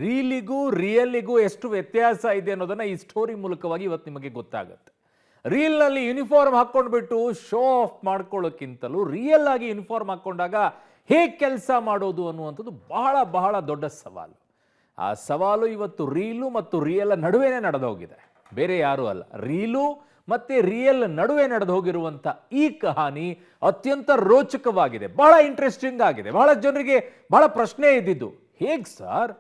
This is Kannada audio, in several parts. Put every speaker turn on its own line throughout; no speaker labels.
ರೀಲಿಗೂ ರಿಯಲಿಗೂ ಎಷ್ಟು ವ್ಯತ್ಯಾಸ ಇದೆ ಅನ್ನೋದನ್ನ ಈ ಸ್ಟೋರಿ ಮೂಲಕವಾಗಿ ಇವತ್ತು ನಿಮಗೆ ಗೊತ್ತಾಗುತ್ತೆ. ರೀಲ್ನಲ್ಲಿ ಯೂನಿಫಾರ್ಮ್ ಹಾಕೊಂಡ್ಬಿಟ್ಟು ಶೋ ಆಫ್ ಮಾಡ್ಕೊಳ್ಳೋಕ್ಕಿಂತಲೂ ರಿಯಲ್ ಆಗಿ ಯೂನಿಫಾರ್ಮ್ ಹಾಕೊಂಡಾಗ ಹೇಗೆ ಕೆಲಸ ಮಾಡೋದು ಅನ್ನುವಂಥದ್ದು ಬಹಳ ಬಹಳ ದೊಡ್ಡ ಸವಾಲು. ಆ ಸವಾಲು ಇವತ್ತು ರೀಲು ಮತ್ತು ರಿಯಲ್ ನಡುವೆನೇ ನಡೆದೋಗಿದೆ, ಬೇರೆ ಯಾರೂ ಅಲ್ಲ. ರೀಲು ಮತ್ತೆ ರಿಯಲ್ ನಡುವೆ ನಡೆದು ಹೋಗಿರುವಂಥ ಈ ಕಹಾನಿ ಅತ್ಯಂತ ರೋಚಕವಾಗಿದೆ, ಬಹಳ ಇಂಟ್ರೆಸ್ಟಿಂಗ್ ಆಗಿದೆ. ಬಹಳ ಜನರಿಗೆ ಬಹಳ ಪ್ರಶ್ನೆ ಇದ್ದಿದ್ದು, ಹೇಗೆ ಸರ್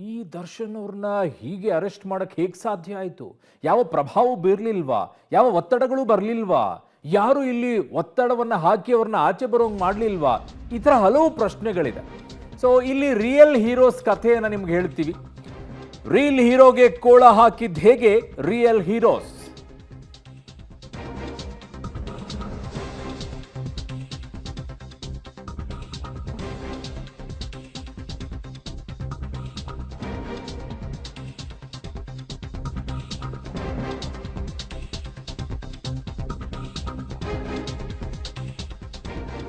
ಈ ದರ್ಶನ್ ಅವ್ರನ್ನ ಹೀಗೆ ಅರೆಸ್ಟ್ ಮಾಡಕ್ಕೆ ಹೇಗೆ ಸಾಧ್ಯ ಆಯಿತು? ಯಾವ ಪ್ರಭಾವ ಬೀರಲಿಲ್ವಾ? ಯಾವ ಒತ್ತಡಗಳು ಬರಲಿಲ್ವಾ? ಯಾರು ಇಲ್ಲಿ ಒತ್ತಡವನ್ನು ಹಾಕಿ ಅವ್ರನ್ನ ಆಚೆ ಬರೋಂಗೆ ಮಾಡಲಿಲ್ವಾ? ಈ ಥರ ಹಲವು ಪ್ರಶ್ನೆಗಳಿದೆ. ಸೊ ಇಲ್ಲಿ ರಿಯಲ್ ಹೀರೋಸ್ ಕಥೆಯನ್ನು ನಿಮ್ಗೆ ಹೇಳ್ತೀವಿ. ರೀಲ್ ಹೀರೋಗೆ ಕೋಳ ಹಾಕಿದ್ದು ಹೇಗೆ ರಿಯಲ್ ಹೀರೋಸ್.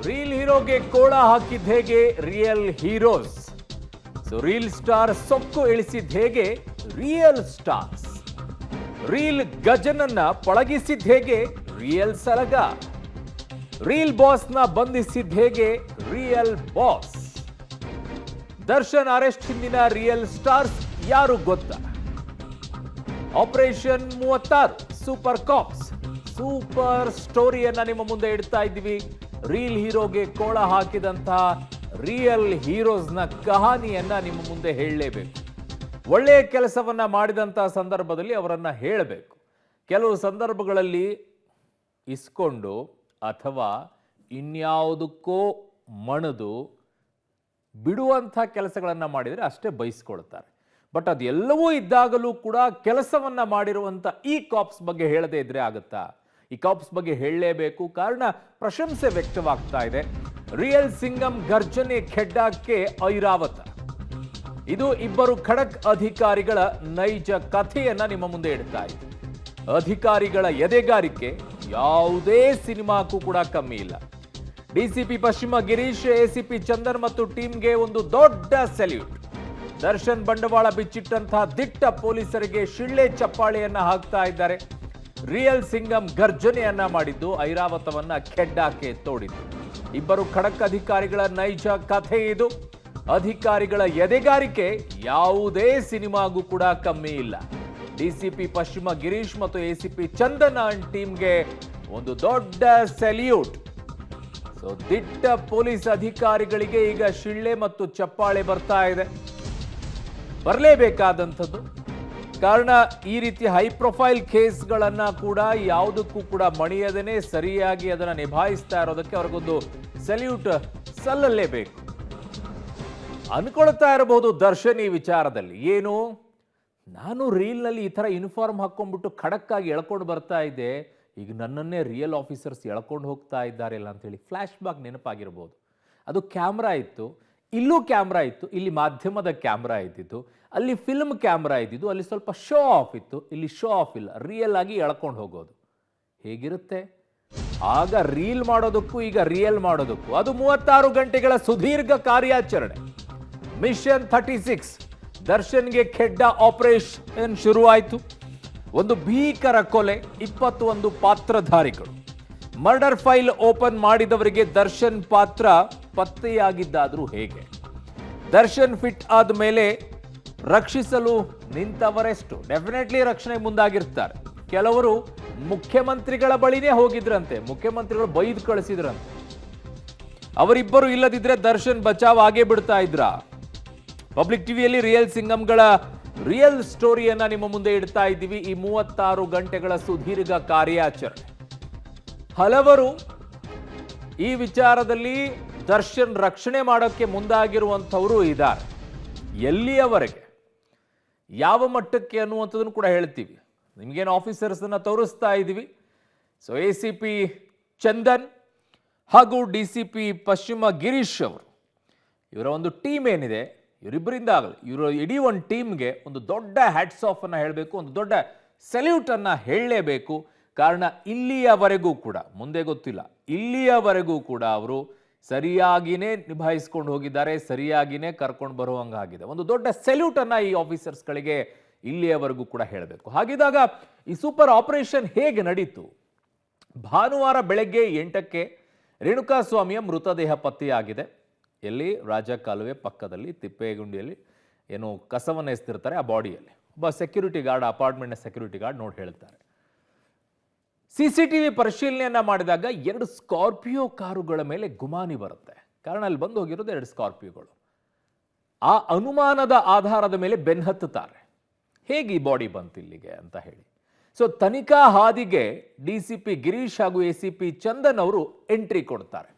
ರೀಲ್ ಹೀರೋಗೆ ಕೋಳ ಹಾಕಿದ್ದು ಹೇಗೆ real heroes. So reel star ಸೊಕ್ಕು ಇಳಿಸಿದ ಹೇಗೆ ರಿಯಲ್ ಸ್ಟಾರ್ಸ್. ರೀಲ್ ಗಜನನ್ನ ಪಳಗಿಸಿದ ಹೇಗೆ ರಿಯಲ್ ಸಲಗ. ರೀಲ್ ಬಾಸ್ನ ಬಂಧಿಸಿದ ಹೇಗೆ ರಿಯಲ್ ಬಾಸ್. ದರ್ಶನ್ ಅರೆಸ್ಟ್ ಹಿಂದಿನ ರಿಯಲ್ ಸ್ಟಾರ್ಸ್ ಯಾರು ಗೊತ್ತಾ? ಆಪರೇಷನ್ 36 ಸೂಪರ್ ಕಾಪ್ಸ್ ಸೂಪರ್ ಸ್ಟೋರಿಯನ್ನ ನಿಮ್ಮ ಮುಂದೆ ಇಡ್ತಾ ಇದ್ದೀವಿ. ರೀಲ್ ಹೀರೋಗೆ ಕೋಳ ಹಾಕಿದಂತಹ ರಿಯಲ್ ಹೀರೋಸ್ನ ಕಹಾನಿಯನ್ನ ನಿಮ್ಮ ಮುಂದೆ ಹೇಳಲೇಬೇಕು. ಒಳ್ಳೆಯ ಕೆಲಸವನ್ನ ಮಾಡಿದಂತಹ ಸಂದರ್ಭದಲ್ಲಿ ಅವರನ್ನ ಹೇಳಬೇಕು. ಕೆಲವು ಸಂದರ್ಭಗಳಲ್ಲಿ ಇಸ್ಕೊಂಡು ಅಥವಾ ಇನ್ಯಾವುದಕ್ಕೋ ಮಣಿದು ಬಿಡುವಂಥ ಕೆಲಸಗಳನ್ನು ಮಾಡಿದರೆ ಅಷ್ಟೇ ಬಯಸ್ಕೊಳ್ತಾರೆ. ಬಟ್ ಅದೆಲ್ಲವೂ ಇದ್ದಾಗಲೂ ಕೂಡ ಕೆಲಸವನ್ನ ಮಾಡಿರುವಂಥ ಈ ಕಾಪ್ಸ್ ಬಗ್ಗೆ ಹೇಳದೇ ಇದ್ರೆ ಆಗುತ್ತಾ? ಈ ಕಾಪ್ಸ್ ಬಗ್ಗೆ ಹೇಳಲೇಬೇಕು, ಕಾರಣ ಪ್ರಶಂಸೆ ವ್ಯಕ್ತವಾಗ್ತಾ ಇದೆ. ರಿಯಲ್ ಸಿಂಗಂ ಗರ್ಜನೆ ಖೆಡ್ಡಾಕ್ಕೆ ಐರಾವತ. ಇದು ಇಬ್ಬರು ಖಡಕ್ ಅಧಿಕಾರಿಗಳ ನೈಜ ಕಥೆಯನ್ನ ನಿಮ್ಮ ಮುಂದೆ ಇಡ್ತಾ ಇದೆ. ಅಧಿಕಾರಿಗಳ ಎದೆಗಾರಿಕೆ ಯಾವುದೇ ಸಿನಿಮಾಕ್ಕೂ ಕೂಡ ಕಮ್ಮಿ ಇಲ್ಲ. ಡಿಸಿಪಿ ಪಶ್ಚಿಮ ಗಿರೀಶ್, ಎಸಿಪಿ ಚಂದನ್ ಮತ್ತು ಟೀಮ್ಗೆ ಒಂದು ದೊಡ್ಡ ಸೆಲ್ಯೂಟ್. ದರ್ಶನ್ ಬಂಡವಾಳ ಬಿಚ್ಚಿಟ್ಟಂತಹ ದಿಟ್ಟ ಪೊಲೀಸರಿಗೆ ಶಿಳ್ಳೆ ಚಪ್ಪಾಳೆಯನ್ನ ಹಾಕ್ತಾ ಇದ್ದಾರೆ. ರಿಯಲ್ ಸಿಂಗಂ ಗರ್ಜನೆಯನ್ನ ಮಾಡಿದ್ದು ಐರಾವತವನ್ನ ಖೆಡ್ಡಾಕ್ಕೆ ತೋಡಿದ್ದು. ಇಬ್ಬರು ಖಡಕ್ ಅಧಿಕಾರಿಗಳ ನೈಜ ಕಥೆ ಇದು. ಅಧಿಕಾರಿಗಳ ಎದೆಗಾರಿಕೆ ಯಾವುದೇ ಸಿನಿಮಾಗೂ ಕೂಡ ಕಮ್ಮಿ ಇಲ್ಲ. ಡಿಸಿಪಿ ಪಶ್ಚಿಮ ಗಿರೀಶ್ ಮತ್ತು ಎಸಿಪಿ ಚಂದನ್ ಅಂಡ್ ಟೀಮ್ಗೆ ಒಂದು ದೊಡ್ಡ ಸೆಲ್ಯೂಟ್. ಸೊ ದಿಟ್ಟ ಪೊಲೀಸ್ ಅಧಿಕಾರಿಗಳಿಗೆ ಈಗ ಶಿಳ್ಳೆ ಮತ್ತು ಚಪ್ಪಾಳೆ ಬರ್ತಾ ಇದೆ, ಬರಲೇಬೇಕಾದಂಥದ್ದು. ಕಾರಣ ಈ ರೀತಿ ಹೈ ಪ್ರೊಫೈಲ್ ಕೇಸ್ಗಳನ್ನ ಕೂಡ ಯಾವುದಕ್ಕೂ ಕೂಡ ಮಣಿಯದೇನೆ ಸರಿಯಾಗಿ ಅದನ್ನ ನಿಭಾಯಿಸ್ತಾ ಇರೋದಕ್ಕೆ ಅವ್ರಿಗೊಂದು ಸೆಲ್ಯೂಟ್ ಸಲ್ಲಲೇಬೇಕು. ಅನ್ಕೊಳ್ತಾ ಇರಬಹುದು ದರ್ಶನ್ ಈ ವಿಚಾರದಲ್ಲಿ, ಏನು ನಾನು ರೀಲ್ನಲ್ಲಿ ಈ ಥರ ಯೂನಿಫಾರ್ಮ್ ಹಾಕ್ಕೊಂಡ್ಬಿಟ್ಟು ಖಡಕ್ಕಾಗಿ ಎಳ್ಕೊಂಡು ಬರ್ತಾ ಇದ್ದೆ, ಈಗ ನನ್ನನ್ನೇ ರಿಯಲ್ ಆಫೀಸರ್ಸ್ ಎಳ್ಕೊಂಡು ಹೋಗ್ತಾ ಇದ್ದಾರೆ ಇಲ್ಲ ಅಂತೇಳಿ ಫ್ಲ್ಯಾಶ್ ಬ್ಯಾಕ್ ನೆನಪಾಗಿರ್ಬೋದು. ಅದು ಕ್ಯಾಮ್ರಾ ಇತ್ತು, ಇಲ್ಲೂ ಕ್ಯಾಮ್ರಾ ಇತ್ತು, ಇಲ್ಲಿ ಮಾಧ್ಯಮದ ಕ್ಯಾಮ್ರಾ ಇದ್ದಿದ್ದು, ಅಲ್ಲಿ ಫಿಲ್ಮ್ ಕ್ಯಾಮ್ರಾ ಇದ್ದಿದ್ದು, ಅಲ್ಲಿ ಸ್ವಲ್ಪ ಶೋ ಆಫ್ ಇತ್ತು, ಇಲ್ಲಿ ಶೋ ಆಫ್ ಇಲ್ಲ, ರಿಯಲ್ ಆಗಿ ಎಳ್ಕೊಂಡು ಹೋಗೋದು ಹೇಗಿರುತ್ತೆ? ಆಗ ರೀಲ್ ಮಾಡೋದಕ್ಕೂ ಈಗ ರಿಯಲ್ ಮಾಡೋದಕ್ಕೂ ಅದು 36 ಗಂಟೆಗಳ ಸುದೀರ್ಘ ಕಾರ್ಯಾಚರಣೆ. ಮಿಷನ್ 36 ದರ್ಶನ್ಗೆ ಖೆಡ್ಡ ಆಪರೇಷನ್ ಶುರುವಾಯಿತು. ಒಂದು ಭೀಕರ ಕೊಲೆ, 21 ಪಾತ್ರಧಾರಿಗಳು. ಮರ್ಡರ್ ಫೈಲ್ ಓಪನ್ ಮಾಡಿದವರಿಗೆ ದರ್ಶನ್ ಪಾತ್ರ ಪತ್ತೆಯಾಗಿದ್ದಾದ್ರೂ ಹೇಗೆ? ದರ್ಶನ್ ಫಿಟ್ ಆದ ಮೇಲೆ ರಕ್ಷಿಸಲು ನಿಂತವರೆಷ್ಟು? ಡೆಫಿನೆಟ್ಲಿ ರಕ್ಷಣೆ ಮುಂದಾಗಿರ್ತಾರೆ. ಕೆಲವರು ಮುಖ್ಯಮಂತ್ರಿಗಳ ಬಳಿನೇ ಹೋಗಿದ್ರಂತೆ, ಮುಖ್ಯಮಂತ್ರಿಗಳು ಬೈದು ಕಳಿಸಿದ್ರಂತೆ. ಅವರಿಬ್ಬರು ಇಲ್ಲದಿದ್ರೆ ದರ್ಶನ್ ಬಚಾವ್ ಆಗೇ ಬಿಡ್ತಾ ಇದ್ರ? ಪಬ್ಲಿಕ್ ಟಿವಿಯಲ್ಲಿ ರಿಯಲ್ ಸಿಂಗಂಗಳ ರಿಯಲ್ ಸ್ಟೋರಿಯನ್ನ ನಿಮ್ಮ ಮುಂದೆ ಇಡ್ತಾ ಇದ್ದೀವಿ. ಈ 36 ಗಂಟೆಗಳ ಸುದೀರ್ಘ ಕಾರ್ಯಾಚರಣೆ. ಹಲವರು ಈ ವಿಚಾರದಲ್ಲಿ ದರ್ಶನ್ ರಕ್ಷಣೆ ಮಾಡೋಕ್ಕೆ ಮುಂದಾಗಿರುವಂಥವರು ಇದ್ದಾರೆ. ಎಲ್ಲಿಯವರೆಗೆ, ಯಾವ ಮಟ್ಟಕ್ಕೆ ಅನ್ನುವಂಥದ್ದನ್ನು ಕೂಡ ಹೇಳ್ತೀವಿ. ನಿಮಗೇನು ಆಫೀಸರ್ಸನ್ನು ತೋರಿಸ್ತಾ ಇದ್ದೀವಿ. ಸೊ ಎಸಿಪಿ ಚಂದನ್ ಹಾಗೂ ಡಿಸಿಪಿ ಪಶ್ಚಿಮ ಗಿರೀಶ್ ಅವರು, ಇವರ ಒಂದು ಟೀಮ್ ಏನಿದೆ, ಇವರಿಬ್ಬರಿಂದ ಆಗಲಿ, ಇವರು ಇಡೀ ಒಂದು ಟೀಮ್ಗೆ ಒಂದು ದೊಡ್ಡ ಹ್ಯಾಟ್ಸ್ ಆಫ್ ಅನ್ನು ಹೇಳಬೇಕು, ಒಂದು ದೊಡ್ಡ ಸೆಲ್ಯೂಟ್ ಅನ್ನು ಹೇಳಲೇಬೇಕು. ಕಾರಣ ಇಲ್ಲಿಯವರೆಗೂ ಕೂಡ, ಮುಂದೆ ಗೊತ್ತಿಲ್ಲ, ಇಲ್ಲಿಯವರೆಗೂ ಕೂಡ ಅವರು ಸರಿಯಾಗಿನೇ ನಿಭಾಯಿಸ್ಕೊಂಡು ಹೋಗಿದ್ದಾರೆ, ಸರಿಯಾಗಿನೇ ಕರ್ಕೊಂಡು ಬರುವಂಗಾಗಿದೆ. ಒಂದು ದೊಡ್ಡ ಸೆಲ್ಯೂಟ್ ಅನ್ನ ಈ ಆಫೀಸರ್ಸ್ಗಳಿಗೆ ಇಲ್ಲಿಯವರೆಗೂ ಕೂಡ ಹೇಳಬೇಕು. ಹಾಗಿದ್ದಾಗ ಈ ಸೂಪರ್ ಆಪರೇಷನ್ ಹೇಗೆ ನಡೀತು? ಭಾನುವಾರ ಬೆಳಗ್ಗೆ 8ಕ್ಕೆ ರೇಣುಕಾಸ್ವಾಮಿಯ ಮೃತದೇಹ ಪತ್ತೆಯಾಗಿದೆ. ಎಲ್ಲಿ? ರಾಜ ಕಾಲುವೆ ಪಕ್ಕದಲ್ಲಿ ತಿಪ್ಪೇಗುಂಡಿಯಲ್ಲಿ ಏನು ಕಸವನ್ನು ಎಸ್ತಿರ್ತಾರೆ ಆ ಬಾಡಿಯಲ್ಲಿ. ಒಬ್ಬ ಸೆಕ್ಯೂರಿಟಿ ಗಾರ್ಡ್, ಅಪಾರ್ಟ್ಮೆಂಟ್ನ ಸೆಕ್ಯೂರಿಟಿ ಗಾರ್ಡ್ ನೋಡಿ ಹೇಳ್ತಾರೆ. CCTV ಪರಿಶೀಲನೆಯನ್ನ ಮಾಡಿದಾಗ 2 ಸ್ಕಾರ್ಪಿಯೋ ಕಾರುಗಳ ಮೇಲೆ ಗುಮಾನಿ ಬರುತ್ತೆ. ಕಾರಣ ಅಲ್ಲಿ ಬಂದು ಹೋಗಿರೋದು 2 ಸ್ಕಾರ್ಪಿಯೋಗಳು. ಆ ಅನುಮಾನದ ಆಧಾರದ ಮೇಲೆ ಬೆನ್ನತ್ತುತ್ತಾರೆ, ಹೇಗೆ ಈ ಬಾಡಿ ಬಂತು ಇಲ್ಲಿಗೆ ಅಂತ ಹೇಳಿ. ಸೊ ತನಿಖಾ ಹಾದಿಗೆ DCP ಗಿರೀಶ್ ಹಾಗೂ ACP ಚಂದನ್ ಅವರು ಎಂಟ್ರಿ ಕೊಡ್ತಾರೆ.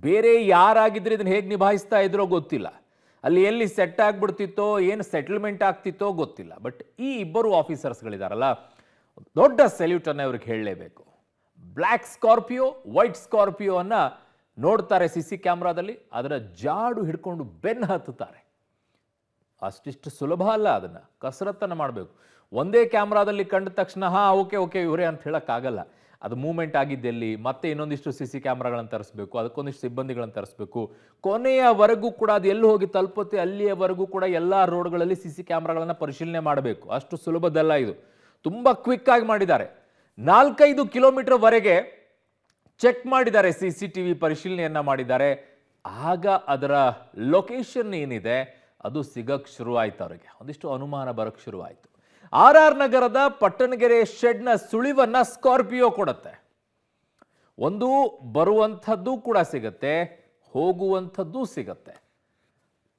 ಬೇರೆ ಯಾರಾಗಿದ್ರೆ ಇದನ್ನ ಹೇಗೆ ನಿಭಾಯಿಸ್ತಾ ಇದ್ರೋ ಗೊತ್ತಿಲ್ಲ, ಅಲ್ಲಿ ಎಲ್ಲಿ ಸೆಟ್ ಆಗ್ಬಿಡ್ತಿತ್ತೋ, ಏನು ಸೆಟಲ್ಮೆಂಟ್ ಆಗ್ತಿತ್ತೋ ಗೊತ್ತಿಲ್ಲ. ಬಟ್ ಈ ಇಬ್ಬರು ಆಫೀಸರ್ಸ್ಗಳಿದಾರಲ್ಲ, ದೊಡ್ಡ ಸೆಲ್ಯೂಟ್ ಅನ್ನ ಇವ್ರಿಗೆ ಹೇಳಲೇಬೇಕು. ಬ್ಲ್ಯಾಕ್ ಸ್ಕಾರ್ಪಿಯೋ, ವೈಟ್ ಸ್ಕಾರ್ಪಿಯೋ ಅನ್ನ ನೋಡ್ತಾರೆ CC ಕ್ಯಾಮ್ರಾದಲ್ಲಿ, ಅದರ ಜಾಡು ಹಿಡ್ಕೊಂಡು ಬೆನ್ನು ಹತ್ತುತ್ತಾರೆ. ಅಷ್ಟಿಷ್ಟು ಸುಲಭ ಅಲ್ಲ, ಅದನ್ನ ಕಸರತ್ತನ್ನು ಮಾಡಬೇಕು. ಒಂದೇ ಕ್ಯಾಮ್ರಾದಲ್ಲಿ ಕಂಡ ತಕ್ಷಣ ಓಕೆ ಇವರೇ ಅಂತ ಹೇಳಕ್ಕಾಗಲ್ಲ. ಅದು ಮೂವ್ಮೆಂಟ್ ಆಗಿದ್ದೆಲ್ಲಿ, ಮತ್ತೆ ಇನ್ನೊಂದಿಷ್ಟು CC ಕ್ಯಾಮ್ರಾಗಳನ್ನು ತರಿಸ್ಬೇಕು, ಅದಕ್ಕೊಂದಿಷ್ಟು ಸಿಬ್ಬಂದಿಗಳನ್ನು ತರಿಸ್ಬೇಕು. ಕೊನೆಯವರೆಗೂ ಕೂಡ ಅದು ಎಲ್ಲಿ ಹೋಗಿ ತಲುಪುತ್ತೆ ಅಲ್ಲಿಯವರೆಗೂ ಕೂಡ ಎಲ್ಲ ರೋಡ್ಗಳಲ್ಲಿ CC ಕ್ಯಾಮ್ರಾಗಳನ್ನು ಪರಿಶೀಲನೆ ಮಾಡಬೇಕು. ಅಷ್ಟು ಸುಲಭದಲ್ಲ ಇದು, ತುಂಬ ಕ್ವಿಕ್ ಆಗಿ ಮಾಡಿದ್ದಾರೆ. 4-5 ಕಿಲೋಮೀಟರ್ ವರೆಗೆ ಚೆಕ್ ಮಾಡಿದ್ದಾರೆ, CCTV ಪರಿಶೀಲನೆಯನ್ನ ಮಾಡಿದ್ದಾರೆ. ಆಗ ಅದರ ಲೊಕೇಶನ್ ಏನಿದೆ ಅದು ಸಿಗಕ್ಕೆ ಶುರುವಾಯಿತು. ಅವರಿಗೆ ಒಂದಿಷ್ಟು ಅನುಮಾನ ಬರಕ್ಕೆ ಶುರುವಾಯಿತು. RR ನಗರದ ಪಟ್ಟಣಗೆರೆ ಶೆಡ್ನ ಸುಳಿವನ್ನ ಸ್ಕಾರ್ಪಿಯೋ ಕೊಡುತ್ತೆ. ಒಂದು ಬರುವಂಥದ್ದು ಕೂಡ ಸಿಗತ್ತೆ, ಹೋಗುವಂಥದ್ದು ಸಿಗತ್ತೆ.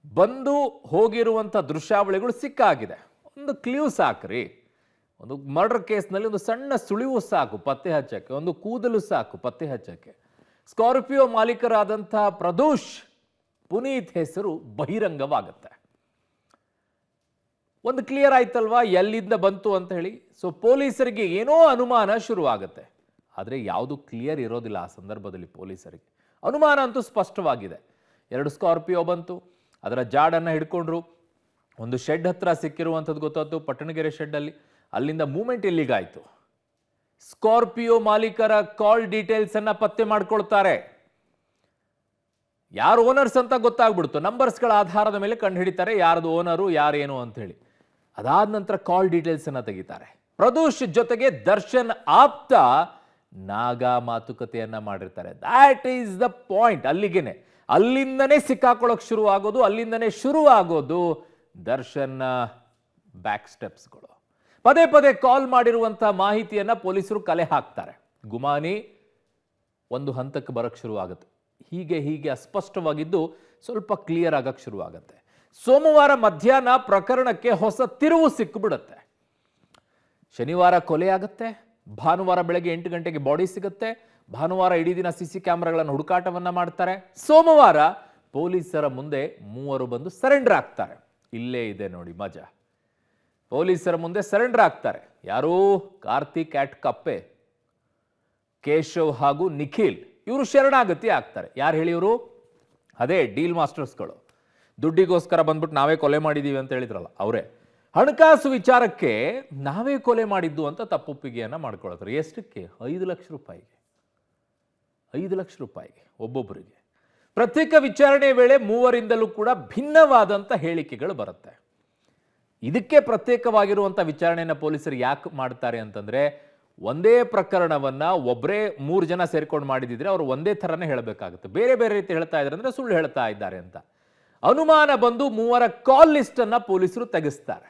ಬಂದು ಹೋಗಿರುವಂಥ ದೃಶ್ಯಾವಳಿಗಳು ಸಿಕ್ಕಾಗಿದೆ. ಒಂದು ಕ್ಲೂ ಸಾಕ್ರಿ, ಒಂದು ಮರ್ಡರ್ ಕೇಸ್ನಲ್ಲಿ ಒಂದು ಸಣ್ಣ ಸುಳಿವು ಸಾಕು ಪತ್ತೆ ಹಚ್ಚಕ್ಕೆ, ಒಂದು ಕೂದಲು ಸಾಕು ಪತ್ತೆ ಹಚ್ಚಕ್ಕೆ. ಸ್ಕಾರ್ಪಿಯೋ ಮಾಲೀಕರಾದಂತಹ ಪ್ರದೋಷ್ ಪುನೀತ್ ಹೆಸರು ಬಹಿರಂಗವಾಗುತ್ತೆ. ಒಂದು ಕ್ಲಿಯರ್ ಆಯ್ತಲ್ವಾ ಎಲ್ಲಿಂದ ಬಂತು ಅಂತ ಹೇಳಿ. ಸೊ ಪೊಲೀಸರಿಗೆ ಏನೋ ಅನುಮಾನ ಶುರುವಾಗುತ್ತೆ, ಆದರೆ ಯಾವುದು ಕ್ಲಿಯರ್ ಇರೋದಿಲ್ಲ ಆ ಸಂದರ್ಭದಲ್ಲಿ. ಪೊಲೀಸರಿಗೆ ಅನುಮಾನ ಅಂತೂ ಸ್ಪಷ್ಟವಾಗಿದೆ. 2 ಸ್ಕಾರ್ಪಿಯೋ ಬಂತು, ಅದರ ಜಾಡನ್ನು ಹಿಡ್ಕೊಂಡ್ರು. ಒಂದು ಶೆಡ್ ಹತ್ರ ಸಿಕ್ಕಿರುವಂಥದ್ದು ಗೊತ್ತಾಯ್ತು, ಪಟ್ಟಣಗೆರೆ ಶೆಡ್ಡಲ್ಲಿ. ಅಲ್ಲಿಂದ ಮೂವ್ಮೆಂಟ್ ಇಲ್ಲಿಗಾಯ್ತು. ಸ್ಕಾರ್ಪಿಯೋ ಮಾಲೀಕರ ಕಾಲ್ ಡೀಟೇಲ್ಸ್ ಅನ್ನ ಪತ್ತೆ ಮಾಡ್ಕೊಳ್ತಾರೆ. ಯಾರು ಓನರ್ಸ್ ಅಂತ ಗೊತ್ತಾಗ್ಬಿಡ್ತು, ನಂಬರ್ಸ್ಗಳ ಆಧಾರದ ಮೇಲೆ ಕಂಡು ಹಿಡಿತಾರೆ ಯಾರ್ದು ಓನರು ಯಾರೇನು ಅಂತ ಹೇಳಿ. ಅದಾದ ನಂತರ ಕಾಲ್ ಡೀಟೇಲ್ಸ್ ಅನ್ನ ತೆಗಿತಾರೆ. ಪ್ರದೋಷ್ ಜೊತೆಗೆ ದರ್ಶನ್ ಆಪ್ತ ನಾಗ ಮಾತುಕತೆಯನ್ನ ಮಾಡಿರ್ತಾರೆ. That is the point. ಅಲ್ಲಿಂದನೇ ಸಿಕ್ಕಾಕೊಳ್ಳೋಕೆ ಶುರು ಆಗೋದು, ಅಲ್ಲಿಂದನೇ ಶುರು ಆಗೋದು ದರ್ಶನ್ ಬ್ಯಾಕ್ ಸ್ಟೆಪ್ಸ್ಗಳು. ಪದೇ ಪದೇ ಕಾಲ್ ಮಾಡಿರುವಂತಹ ಮಾಹಿತಿಯನ್ನ ಪೊಲೀಸರು ಕಲೆ ಹಾಕ್ತಾರೆ. ಗುಮಾನಿ ಒಂದು ಹಂತಕ್ಕೆ ಬರಕ್ಕೆ ಶುರು ಆಗುತ್ತೆ. ಹೀಗೆ ಅಸ್ಪಷ್ಟವಾಗಿದ್ದು ಸ್ವಲ್ಪ ಕ್ಲಿಯರ್ ಆಗಕ್ಕೆ ಶುರು ಆಗುತ್ತೆ. ಸೋಮವಾರ ಮಧ್ಯಾಹ್ನ ಪ್ರಕರಣಕ್ಕೆ ಹೊಸ ತಿರುವು ಸಿಕ್ಕಿಬಿಡುತ್ತೆ. ಶನಿವಾರ ಕೊಲೆ ಆಗುತ್ತೆ, ಭಾನುವಾರ ಬೆಳಗ್ಗೆ 8 ಗಂಟೆಗೆ ಬಾಡಿ ಸಿಗುತ್ತೆ, ಭಾನುವಾರ ಇಡೀ ದಿನ CC ಕ್ಯಾಮ್ರಾಗಳನ್ನು ಹುಡುಕಾಟವನ್ನ ಮಾಡ್ತಾರೆ. ಸೋಮವಾರ ಪೊಲೀಸರ ಮುಂದೆ 3 ಬಂದು ಸರೆಂಡರ್ ಆಗ್ತಾರೆ. ಇಲ್ಲೇ ಇದೆ ನೋಡಿ ಮಜಾ. ಪೊಲೀಸರ ಮುಂದೆ ಸರೆಂಡರ್ ಆಗ್ತಾರೆ. ಯಾರು? ಕಾರ್ತಿಕ್ ಆಟ್ ಕಪ್ಪೆ, ಕೇಶವ್ ಹಾಗೂ ನಿಖಿಲ್. ಇವರು ಶರಣಾಗತಿ ಆಗ್ತಾರೆ. ಯಾರು ಹೇಳಿ ಇವರು? ಅದೇ ಡೀಲ್ ಮಾಸ್ಟರ್ಸ್ಗಳು. ದುಡ್ಡಿಗೋಸ್ಕರ ಬಂದ್ಬಿಟ್ಟು ನಾವೇ ಕೊಲೆ ಮಾಡಿದೀವಿ ಅಂತ ಹೇಳಿದ್ರಲ್ಲ ಅವರೇ. ಹಣಕಾಸು ವಿಚಾರಕ್ಕೆ ನಾವೇ ಕೊಲೆ ಮಾಡಿದ್ದು ಅಂತ ತಪ್ಪೊಪ್ಪಿಗೆಯನ್ನ ಮಾಡ್ಕೊಳ್ತಾರೆ. ಎಷ್ಟಕ್ಕೆ? 5 ಲಕ್ಷ ರೂಪಾಯಿಗೆ. 5 ಲಕ್ಷ ರೂಪಾಯಿಗೆ ಒಬ್ಬೊಬ್ಬರಿಗೆ. ಪ್ರತ್ಯೇಕ ವಿಚಾರಣೆ ವೇಳೆ 3ರಿಂದಲೂ ಕೂಡ ಭಿನ್ನವಾದಂಥ ಹೇಳಿಕೆಗಳು ಬರುತ್ತೆ. ಇದಕ್ಕೆ ಪ್ರತ್ಯೇಕವಾಗಿರುವಂಥ ವಿಚಾರಣೆಯನ್ನು ಪೊಲೀಸರು ಯಾಕೆ ಮಾಡ್ತಾರೆ ಅಂತಂದ್ರೆ, ಒಂದೇ ಪ್ರಕರಣವನ್ನ ಒಬ್ಬರೇ 3 ಜನ ಸೇರ್ಕೊಂಡು ಮಾಡಿದಿದ್ರೆ ಅವರು ಒಂದೇ ಥರನೇ ಹೇಳಬೇಕಾಗುತ್ತೆ. ಬೇರೆ ಬೇರೆ ರೀತಿ ಹೇಳ್ತಾ ಇದ್ದಾರೆ ಅಂದ್ರೆ ಸುಳ್ಳು ಹೇಳ್ತಾ ಇದ್ದಾರೆ ಅಂತ ಅನುಮಾನ ಬಂದು 3ರ ಕಾಲ್ ಲಿಸ್ಟ್ ಅನ್ನ ಪೊಲೀಸರು ತೆಗೆಸ್ತಾರೆ.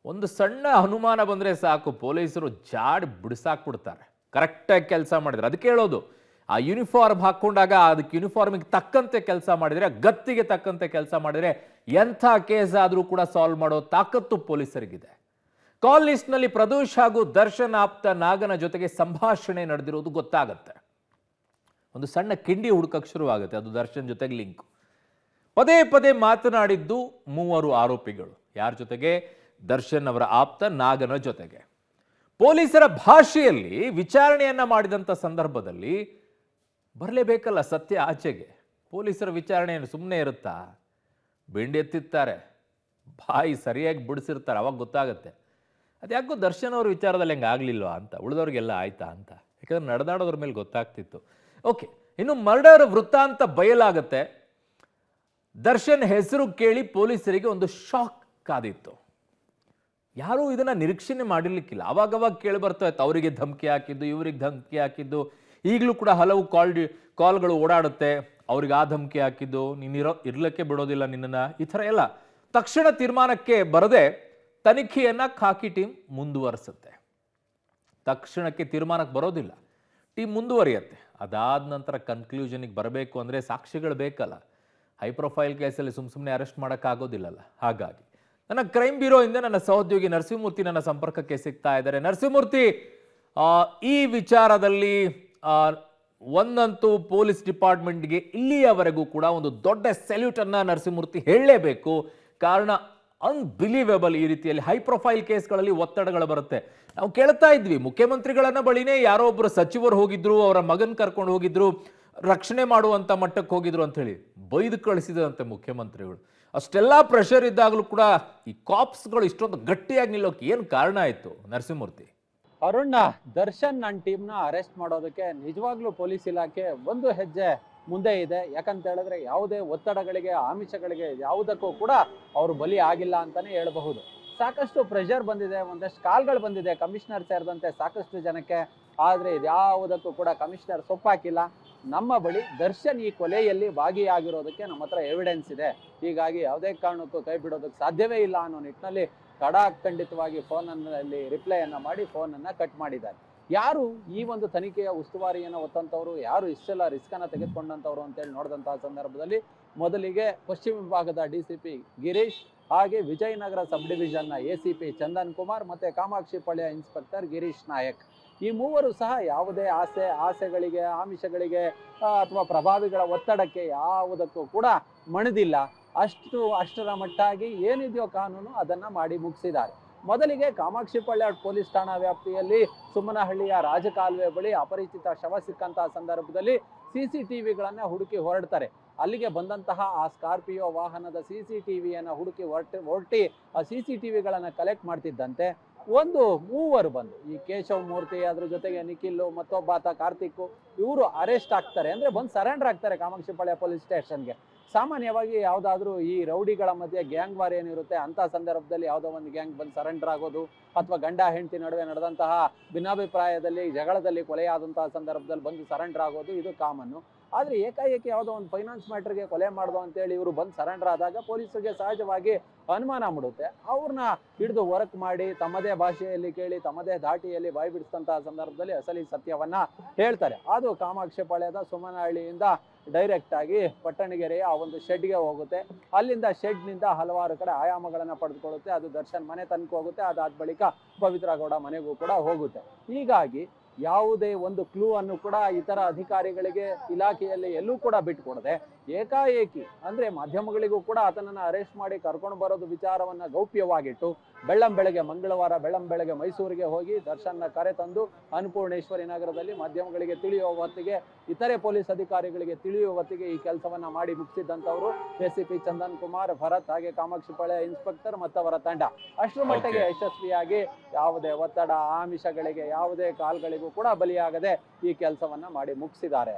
ಒಂದು ಸಣ್ಣ ಅನುಮಾನ ಬಂದ್ರೆ ಸಾಕು, ಪೊಲೀಸರು ಜಾಡ್ ಬಿಡಿಸಾಕ್ಬಿಡ್ತಾರೆ. ಕರೆಕ್ಟಾಗಿ ಕೆಲಸ ಮಾಡಿದ್ರೆ. ಅದಕ್ಕೆ ಹೇಳೋದು, ಆ ಯೂನಿಫಾರ್ಮ್ ಹಾಕೊಂಡಾಗ ಅದಕ್ಕೆ ಯೂನಿಫಾರ್ಮಿಗೆ ತಕ್ಕಂತೆ ಕೆಲಸ ಮಾಡಿದ್ರೆ, ಗತ್ತಿಗೆ ತಕ್ಕಂತೆ ಕೆಲಸ ಮಾಡಿದ್ರೆ ಎಂಥ ಕೇಸ್ ಆದರೂ ಕೂಡ ಸಾಲ್ವ್ ಮಾಡೋ ತಾಕತ್ತು ಪೊಲೀಸರಿಗಿದೆ. ಕಾಲ್ ಲಿಸ್ಟ್ ನಲ್ಲಿ ಪ್ರದೋಷ್ ಹಾಗೂ ದರ್ಶನ್ ಆಪ್ತ ನಾಗನ ಜೊತೆಗೆ ಸಂಭಾಷಣೆ ನಡೆದಿರೋದು ಗೊತ್ತಾಗುತ್ತೆ. ಒಂದು ಸಣ್ಣ ಕಿಂಡಿ ಹುಡುಕಕ್ಕೆ ಶುರುವಾಗುತ್ತೆ, ಅದು ದರ್ಶನ್ ಜೊತೆಗೆ ಲಿಂಕ್. ಪದೇ ಪದೇ ಮಾತನಾಡಿದ್ದು 3 ಆರೋಪಿಗಳು. ಯಾರ ಜೊತೆಗೆ? ದರ್ಶನ್ ಅವರ ಆಪ್ತ ನಾಗನ ಜೊತೆಗೆ. ಪೊಲೀಸರ ಭಾಷೆಯಲ್ಲಿ ವಿಚಾರಣೆಯನ್ನ ಮಾಡಿದಂಥ ಸಂದರ್ಭದಲ್ಲಿ ಬರಲೇಬೇಕಲ್ಲ ಸತ್ಯ ಆಚೆಗೆ. ಪೊಲೀಸರ ವಿಚಾರಣೆ ಸುಮ್ಮನೆ ಇರುತ್ತಾ? ಬೆಂಡಿ ಎತ್ತಿರ್ತಾರೆ, ಬಾಯಿ ಸರಿಯಾಗಿ ಬಿಡಿಸಿರ್ತಾರೆ, ಅವಾಗ ಗೊತ್ತಾಗುತ್ತೆ ಅದ್ಯಾಕೋ ದರ್ಶನ್ ಅವ್ರ ವಿಚಾರದಲ್ಲಿ ಹೆಂಗೆ ಆಗ್ಲಿಲ್ವಾ ಅಂತ, ಉಳಿದವ್ರಿಗೆಲ್ಲ ಆಯ್ತಾ ಅಂತ. ಯಾಕಂದ್ರೆ ನಡೆದಾಡೋದ್ರ ಮೇಲೆ ಗೊತ್ತಾಗ್ತಿತ್ತು. ಓಕೆ, ಇನ್ನು ಮರ್ಡರ್ ವೃತ್ತಾಂತ ಬಯಲಾಗತ್ತೆ. ದರ್ಶನ್ ಹೆಸರು ಕೇಳಿ ಪೊಲೀಸರಿಗೆ ಒಂದು ಶಾಕ್ ಕಾದಿತ್ತು. ಯಾರೂ ಇದನ್ನ ನಿರೀಕ್ಷಣೆ ಮಾಡಿರ್ಲಿಕ್ಕಿಲ್ಲ. ಅವಾಗವಾಗ ಕೇಳಿ ಬರ್ತಾ ಇತ್ತು, ಅವರಿಗೆ ಧಮಕಿ ಹಾಕಿದ್ದು, ಇವರಿಗೆ ಧಮಕಿ ಹಾಕಿದ್ದು. ಈಗಲೂ ಕೂಡ ಹಲವು ಕಾಲ್ಗಳು ಓಡಾಡುತ್ತೆ, ಅವ್ರಿಗೆ ಆ ಧಮಕಿ ಹಾಕಿದ್ದು, ನೀನು ಇರ್ಲಿಕ್ಕೆ ಬಿಡೋದಿಲ್ಲ ನಿನ್ನನ್ನ, ಈ ಥರ ಎಲ್ಲ. ತಕ್ಷಣ ತೀರ್ಮಾನಕ್ಕೆ ಬರದೆ ತನಿಖೆಯನ್ನ ಖಾಕಿ ಟೀಮ್ ಮುಂದುವರಿಸುತ್ತೆ. ತಕ್ಷಣಕ್ಕೆ ತೀರ್ಮಾನಕ್ಕೆ ಬರೋದಿಲ್ಲ, ಟೀಮ್ ಮುಂದುವರಿಯುತ್ತೆ. ಅದಾದ ನಂತರ ಕನ್ಕ್ಲೂಷನ್ಗೆ ಬರಬೇಕು ಅಂದರೆ ಸಾಕ್ಷಿಗಳು ಬೇಕಲ್ಲ. ಹೈ ಪ್ರೊಫೈಲ್ ಕೇಸಲ್ಲಿ ಸುಮ್ಮನೆ ಅರೆಸ್ಟ್ ಮಾಡೋಕ್ಕಾಗೋದಿಲ್ಲಲ್ಲ. ಹಾಗಾಗಿ ನನ್ನ ಕ್ರೈಮ್ ಬ್ಯೂರೋಯಿಂದ ನನ್ನ ಸಹೋದ್ಯೋಗಿ ನರಸಿಂಹಮೂರ್ತಿ ನನ್ನ ಸಂಪರ್ಕಕ್ಕೆ ಸಿಗ್ತಾ ಇದ್ದಾರೆ. ನರಸಿಂಹಮೂರ್ತಿ, ಈ ವಿಚಾರದಲ್ಲಿ ಒಂದಂತೂ ಪೊಲೀಸ್ ಡಿಪಾರ್ಟ್ಮೆಂಟ್ಗೆ ಇಲ್ಲಿಯವರೆಗೂ ಕೂಡ ಒಂದು ದೊಡ್ಡ ಸೆಲ್ಯೂಟ್ ಅನ್ನ ನರಸಿಂಹಮೂರ್ತಿ ಹೇಳಲೇಬೇಕು. ಕಾರಣ ಅನ್ಬಿಲೀವೇಬಲ್, ಈ ರೀತಿಯಲ್ಲಿ ಹೈ ಪ್ರೊಫೈಲ್ ಕೇಸ್ಗಳಲ್ಲಿ ಒತ್ತಡಗಳು ಬರುತ್ತೆ. ನಾವು ಕೇಳ್ತಾ ಇದ್ವಿ, ಮುಖ್ಯಮಂತ್ರಿಗಳನ್ನ ಬಳಿನೇ ಯಾರೋ ಒಬ್ಬರು ಸಚಿವರು ಹೋಗಿದ್ರು, ಅವರ ಮಗನ್ ಕರ್ಕೊಂಡು ಹೋಗಿದ್ರು, ರಕ್ಷಣೆ ಮಾಡುವಂತ ಮಟ್ಟಕ್ಕೆ ಹೋಗಿದ್ರು ಅಂತ ಹೇಳಿ ಬೈದು ಕಳಿಸಿದಂತೆ ಮುಖ್ಯಮಂತ್ರಿಗಳು. ಅಷ್ಟೆಲ್ಲ ಪ್ರೆಷರ್ ಇದ್ದಾಗಲೂ ಕೂಡ ಈ ಕಾಪ್ಸ್ಗಳು ಇಷ್ಟೊಂದು ಗಟ್ಟಿಯಾಗಿ ನಿಲ್ಲೋಕೆ ಏನು ಕಾರಣ ಆಯ್ತು ನರಸಿಂಹಮೂರ್ತಿ?
ಅರುಣ್, ದರ್ಶನ್ ನನ್ನ ಟೀಮ್ನ ಅರೆಸ್ಟ್ ಮಾಡೋದಕ್ಕೆ ನಿಜವಾಗ್ಲೂ ಪೊಲೀಸ್ ಇಲಾಖೆ ಒಂದು ಹೆಜ್ಜೆ ಮುಂದೆ ಇದೆ. ಯಾಕಂತ ಹೇಳಿದ್ರೆ ಯಾವುದೇ ಒತ್ತಡಗಳಿಗೆ, ಆಮಿಷಗಳಿಗೆ ಯಾವುದಕ್ಕೂ ಕೂಡ ಅವರು ಬಲಿ ಆಗಿಲ್ಲ ಅಂತಾನೆ ಹೇಳಬಹುದು. ಸಾಕಷ್ಟು ಪ್ರೆಷರ್ ಬಂದಿದೆ, ಒಂದಷ್ಟು ಕಾಲ್ಗಳು ಬಂದಿದೆ ಕಮಿಷನರ್ ಸೇರಿದಂತೆ ಸಾಕಷ್ಟು ಜನಕ್ಕೆ. ಆದರೆ ಇದ್ಯಾವುದಕ್ಕೂ ಕೂಡ ಕಮಿಷನರ್ ಸೊಪ್ಪಾಕಿಲ್ಲ. ನಮ್ಮ ಬಳಿ ದರ್ಶನ್ ಈ ಕೊಲೆಯಲ್ಲಿ ಭಾಗಿಯಾಗಿರೋದಕ್ಕೆ ನಮ್ಮ ಹತ್ರ ಎವಿಡೆನ್ಸ್ ಇದೆ, ಹೀಗಾಗಿ ಯಾವುದೇ ಕಾರಣಕ್ಕೂ ಕೈ ಬಿಡೋದಕ್ಕೆ ಸಾಧ್ಯವೇ ಇಲ್ಲ ಅನ್ನೋ ನಿಟ್ಟಿನಲ್ಲಿ ಖಂಡಿತವಾಗಿ ಫೋನಲ್ಲಿ ರಿಪ್ಲೈಯನ್ನು ಮಾಡಿ ಫೋನನ್ನು ಕಟ್ ಮಾಡಿದ್ದಾರೆ. ಯಾರು ಈ ಒಂದು ತನಿಖೆಯ ಉಸ್ತುವಾರಿಯನ್ನು ಹೊತ್ತಂಥವ್ರು, ಯಾರು ಇಷ್ಟೆಲ್ಲ ರಿಸ್ಕನ್ನು ತೆಗೆದುಕೊಂಡಂಥವ್ರು ಅಂತೇಳಿ ನೋಡಿದಂತಹ ಸಂದರ್ಭದಲ್ಲಿ ಮೊದಲಿಗೆ ಪಶ್ಚಿಮ ವಿಭಾಗದ DCP ಗಿರೀಶ್, ಹಾಗೆ ವಿಜಯನಗರ ಸಬ್ ಡಿವಿಷನ್ನ ACP ಚಂದನ್ ಕುಮಾರ್ ಮತ್ತು ಕಾಮಾಕ್ಷಿಪಾಳ್ಯ ಇನ್ಸ್ಪೆಕ್ಟರ್ ಗಿರೀಶ್ ನಾಯಕ್, ಈ ಮೂವರು ಸಹ ಯಾವುದೇ ಆಸೆಗಳಿಗೆ, ಆಮಿಷಗಳಿಗೆ ಅಥವಾ ಪ್ರಭಾವಿಗಳ ಒತ್ತಡಕ್ಕೆ ಯಾವುದಕ್ಕೂ ಕೂಡ ಮಣಿದಿಲ್ಲ. ಅಷ್ಟರ ಮಟ್ಟಾಗಿ ಏನಿದೆಯೋ ಕಾನೂನು ಅದನ್ನು ಮಾಡಿ ಮುಗಿಸಿದ್ದಾರೆ. ಮೊದಲಿಗೆ ಕಾಮಾಕ್ಷಿಪಾಳ್ಯ ಪೊಲೀಸ್ ಠಾಣಾ ವ್ಯಾಪ್ತಿಯಲ್ಲಿ ಸುಮ್ಮನಹಳ್ಳಿಯ ರಾಜಕಾಲುವೆ ಬಳಿ ಅಪರಿಚಿತ ಶವ ಸಿಕ್ಕಂತಹ ಸಂದರ್ಭದಲ್ಲಿ CCTVಗಳನ್ನ ಹುಡುಕಿ ಹೊರಡ್ತಾರೆ. ಅಲ್ಲಿಗೆ ಬಂದಂತಹ ಆ ಸ್ಕಾರ್ಪಿಯೋ ವಾಹನದ CCTVಯನ್ನು ಹುಡುಕಿ ಹೊರಟಿ ಆ CCTVಗಳನ್ನ ಕಲೆಕ್ಟ್ ಮಾಡ್ತಿದ್ದಂತೆ ಒಂದು ಮೂವರು ಬಂದು, ಈ ಕೇಶವ್ ಮೂರ್ತಿ, ಅದ್ರ ಜೊತೆಗೆ ನಿಖಿಲ್, ಮತ್ತೊಬ್ಬಾತ ಕಾರ್ತಿಕ್, ಇವರು ಅರೆಸ್ಟ್ ಆಗ್ತಾರೆ. ಅಂದ್ರೆ ಬಂದು ಸರೆಂಡರ್ ಆಗ್ತಾರೆ ಕಾಮಾಕ್ಷಿಪಾಳ್ಯ ಪೊಲೀಸ್ ಸ್ಟೇಷನ್ಗೆ. ಸಾಮಾನ್ಯವಾಗಿ ಯಾವುದಾದ್ರೂ ಈ ರೌಡಿಗಳ ಮಧ್ಯೆ ಗ್ಯಾಂಗ್ ವಾರ್ ಏನಿರುತ್ತೆ ಅಂತ ಸಂದರ್ಭದಲ್ಲಿ ಯಾವುದೋ ಒಂದು ಗ್ಯಾಂಗ್ ಬಂದು ಸರೆಂಡರ್ ಆಗೋದು, ಅಥವಾ ಗಂಡ ಹೆಂಡತಿ ನಡುವೆ ನಡೆದಂತಹ ಭಿನ್ನಾಭಿಪ್ರಾಯದಲ್ಲಿ ಜಗಳದಲ್ಲಿ ಕೊಲೆಯಾದಂತಹ ಸಂದರ್ಭದಲ್ಲಿ ಬಂದು ಸರೆಂಡರ್ ಆಗೋದು, ಇದು ಕಾಮನ್ನು. ಆದರೆ ಏಕಾಏಕಿ ಯಾವುದೋ ಒಂದು ಫೈನಾನ್ಸ್ ಮ್ಯಾಟರ್ಗೆ ಕೊಲೆ ಮಾಡ್ದು ಅಂತೇಳಿ ಇವರು ಬಂದು ಸರೆಂಡರ್ ಆದಾಗ ಪೊಲೀಸರಿಗೆ ಸಹಜವಾಗಿ ಅನುಮಾನ ಮೂಡುತ್ತೆ. ಅವ್ರನ್ನ ಹಿಡಿದು ವರ್ಕ್ ಮಾಡಿ ತಮ್ಮದೇ ಭಾಷೆಯಲ್ಲಿ ಕೇಳಿ ತಮ್ಮದೇ ಧಾಟಿಯಲ್ಲಿ ಬಾಯಿ ಬಿಡಿಸಿದಂತಹ ಸಂದರ್ಭದಲ್ಲಿ ಅಸಲಿ ಸತ್ಯವನ್ನ ಹೇಳ್ತಾರೆ. ಅದು ಕಾಮಾಕ್ಷಿಪಾಳ್ಯದ ಸುಮನಹಳ್ಳಿಯಿಂದ ಡೈರೆಕ್ಟ್ ಆಗಿ ಪಟ್ಟಣಗೆರೆಯ ಆ ಒಂದು ಶೆಡ್ಗೆ ಹೋಗುತ್ತೆ. ಅಲ್ಲಿಂದ ಶೆಡ್ನಿಂದ ಹಲವಾರು ಕಡೆ ಆಯಾಮಗಳನ್ನು ಪಡೆದುಕೊಳ್ಳುತ್ತೆ. ಅದು ದರ್ಶನ್ ಮನೆ ತನಕ ಹೋಗುತ್ತೆ. ಅದಾದ ಬಳಿಕ ಪವಿತ್ರ ಗೌಡ ಮನೆಗೂ ಕೂಡ ಹೋಗುತ್ತೆ. ಹೀಗಾಗಿ ಯಾವುದೇ ಒಂದು ಕ್ಲೂ ಅನ್ನು ಕೂಡ ಇತರ ಅಧಿಕಾರಿಗಳಿಗೆ ಇಲಾಖೆಯಲ್ಲಿ ಎಲ್ಲೂ ಕೂಡ ಬಿಟ್ಟುಕೊಡದೆ ಏಕಾಏಕಿ ಅಂದ್ರೆ ಮಾಧ್ಯಮಗಳಿಗೂ ಕೂಡ ಆತನನ್ನ ಅರೆಸ್ಟ್ ಮಾಡಿ ಕರ್ಕೊಂಡು ಬರೋದು ವಿಚಾರವನ್ನ ಗೌಪ್ಯವಾಗಿಟ್ಟು ಮಂಗಳವಾರ ಬೆಳಂಬೆಳಗ್ಗೆ ಮೈಸೂರಿಗೆ ಹೋಗಿ ದರ್ಶನ್ನ ಕರೆ ತಂದು ಅನ್ನಪೂರ್ಣೇಶ್ವರಿ ನಗರದಲ್ಲಿ ಮಾಧ್ಯಮಗಳಿಗೆ ತಿಳಿಯುವ ಹೊತ್ತಿಗೆ, ಇತರೆ ಪೊಲೀಸ್ ಅಧಿಕಾರಿಗಳಿಗೆ ತಿಳಿಯುವ ಹೊತ್ತಿಗೆ ಈ ಕೆಲಸವನ್ನ ಮಾಡಿ ಮುಗಿಸಿದಂತವರು ACP ಚಂದನ್ ಕುಮಾರ್, ಭರತ್, ಹಾಗೆ ಕಾಮಾಕ್ಷಿಪಾಳ್ಯ ಇನ್ಸ್ಪೆಕ್ಟರ್ ಮತ್ತವರ ತಂಡ. ಅಷ್ಟರ ಮಟ್ಟಿಗೆ ಯಶಸ್ವಿಯಾಗಿ ಯಾವುದೇ ಒತ್ತಡ, ಆಮಿಷಗಳಿಗೆ, ಯಾವುದೇ ಕಾಲ್ಗಳಿಗೂ ಕೂಡ ಬಲಿಯಾಗದೆ ಈ ಕೆಲಸವನ್ನ ಮಾಡಿ ಮುಗಿಸಿದ್ದಾರೆ.